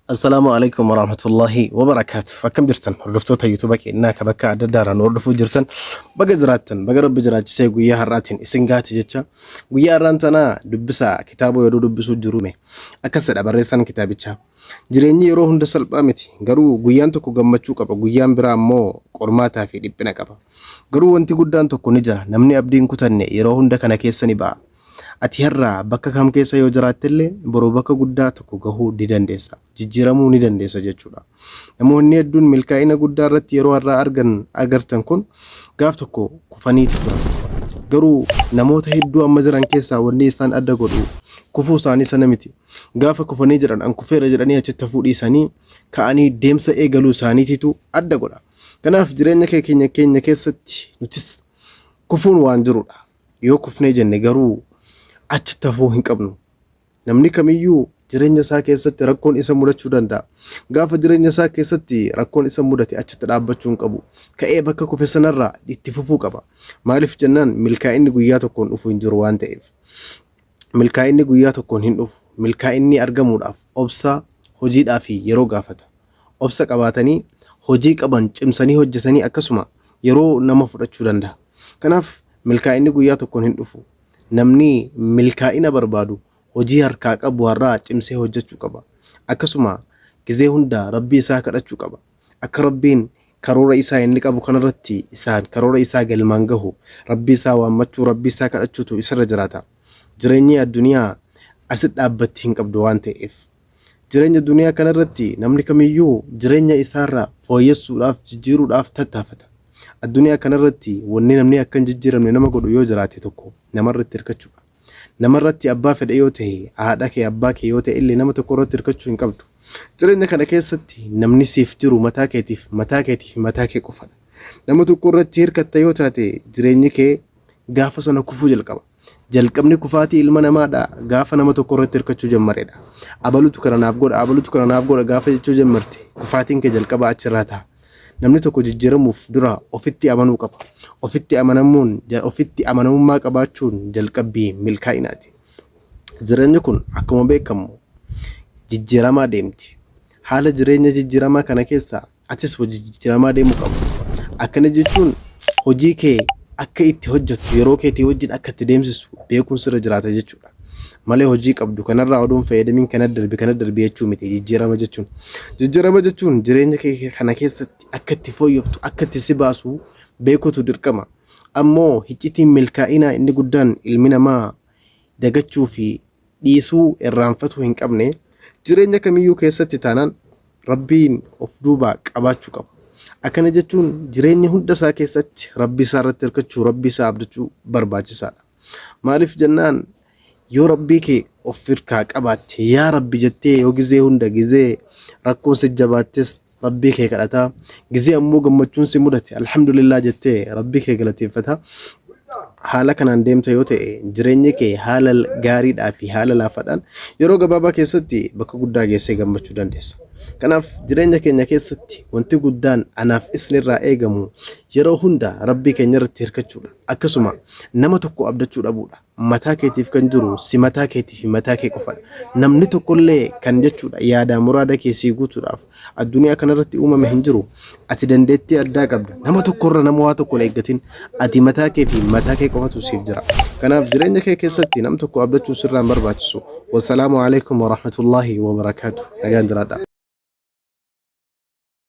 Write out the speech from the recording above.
السلام عليكم ورحمة الله وبركاته. فكم جرتن هردفتوتا يوتيوبك إنك بكا ددارا نوردفو جرتن بقى زراتن بقى رب جرات شيء قوية هراتين إسنقاتي جتشا قوية هرانتنا دبسا كتابو يدو دبسو جرومي أكسر أبريسان كتابيتشا jireenyi yeroo hunda salphaa miti garuu guyyaan tokko gammachuu qaba guyyaan biraa ammoo qormaataa fi dhiphina qaba garuu wanti guddaan tokko ni jira namni abdiin kutanne yeroo hunda kana keessa ni ba'a ati har'a bakka kam keessa yoo jiraattellee boroo bakka guddaa tokko gahuu ni dandeessa jijjiiramuu ni dandeessa jechuudha namoonni hedduun milkaa'ina guddaa irratti yeroo har'a agartan kun gaaf tokko kufaniiti turan garuu namoota hedduu amma jiran keessaa wanni isaan adda godhu kufuu isaanii sana miti gaafa kufanii jiran an kufeera jedhanii achitti fuudhiisanii ka'anii deemsa eegaluu isaaniititu adda godha kanaaf jireenya keenya keessatti nutis kufuun waan jirudha yoo kufnee jenne garuu achitti hafuu hin qabnu namni kamiyyuu jireenya isaa keessatti rakkoon isa mudachuu danda'a gaafa jireenya isaa keessatti rakkoon isa mudate achitti dhaabbachuu hin qabu ka'ee bakka kufe sanarraa itti fufuu qaba maaliif jennaan milkaa'inni guyyaa tokkoon dhufu hin jiru waan ta'eef milkaa'inni guyyaa tokkoon hin dhufu milkaa'inni argamuudhaaf obsa hojiidhaa fi yeroo gaafata obsa qabaatanii hojii qaban cimsanii hojjetanii akkasuma yeroo nama fudhachuu danda'a kanaaf milkaa'inni guyyaa tokkoon hin dhufu namni milkaa'ina barbaadu hojii harkaa qabu har'aa cimsee hojjechuu qaba akkasuma gizee hunda rabbii isaa kadhachuu qaba akka rabbiin karoora isaa inni qabu kanarratti isaan karoora isaa galmaan gahu rabbii isaa waammachuu rabbii isaa kadhachuutu isarra jiraata jireenyi addunyaa asit dhaabbatti hin qabdu waan ta'eef jireenya duniyaa kanarratti namni kamiyyuu jireenya isaarraa fooyyessuudhaaf jijjiiruudhaaf tattaafata addunyaa kanarratti wanni namni akka hin jijjiiramne nama godhu yoo jiraate tokko namarratti hirkachuudha namarratti abbaa fedhe yoo ta'e haadha kee abbaa kee yoo ta'e illee nama tokko irratti hirkachuu hin qabdu jireenya kana keessatti namni siif jiru mataa kee qofadha nama tokko irratti hirkatta yoo taate jireenyi kee gaafa sana kufuu jalqabni kufaatii ilma namaadha gaafa nama tokko irratti hirkachuu jammareedha abalutu karanaaf godha gaafa jechuu jammarte kufaatiin kee jalqaba achirraa ta'a namni tokko jijjiiramuuf dura ofitti amanuu qaba ofitti amanamummaa qabaachuun jalqabbii milkaa'inaati jireenyi kun akkuma beekamu jijjiiramaa deemti haala jireenya jijjiiramaa kana keessa atis hojii jijjiiramaa deemuu qabu akkana jechuun hojii kee akka itti hojjettu yeroo keetii wajjin akka itti deemsisu beekuun sirra jiraata jechuudha malee hojii qabdu kanarraa oduun fayyadamiin kana darbi jechuu miti jijjiirama jechuun jireenya kee kana keessatti akka itti fooyyoftu akka itti si baasu beekutu dirqama ammoo hiccitiin milkaa'inaa inni guddaan ilmi namaa dagachuu fi dhiisuu irraanfatu hin qabne jireenya kamiyyuu keessatti taanaan rabbiin of duubaa qabaachuu qabu akkana jechuun jireenya hunda isaa keessatti rabbii isaa irratti hirkachuu rabbii isaa abdachuu barbaachisaadha maaliif jennaan yoo rabbii kee of hirkaa qabaatte yaa rabbi jettee yoo gizee hunda gizee rakkoon si jabaattes rabbii kee kadhataa gizee ammoo gammachuun si mudate alhamdulillah jettee rabbii kee galateeffata haala kanaan deemta yoo ta'e jireenyi kee haala gaariidhaa fi haala laafaadhaan yeroo gabaabaa keessatti bakka guddaa geessee gammachuu dandeessa kanaaf jireenya keenya keessatti wanti guddaan anaaf isinirraa eegamu yeroo hunda rabbii keenya irratti hirkachuudha akkasuma nama tokko abdachuu dhabuudha mataa keetiif kan jiru si mataa keetiif mataa kee qofadha namni tokkollee kan jechuudha yaada muraada kee guutuudhaaf addunyaa kanarratti uumame hin jiru ati dandeettii addaa qabda nama tokkorra nama waa tokko eeggatin ati mataa kee fi mataa kee qofatu siif jira kanaaf jireenya kee keessatti nam tokko abdachuu sirraan barbaachisu wassalaamu alaikum warahmatullaahi wabarakaatuh nagaan jiraadha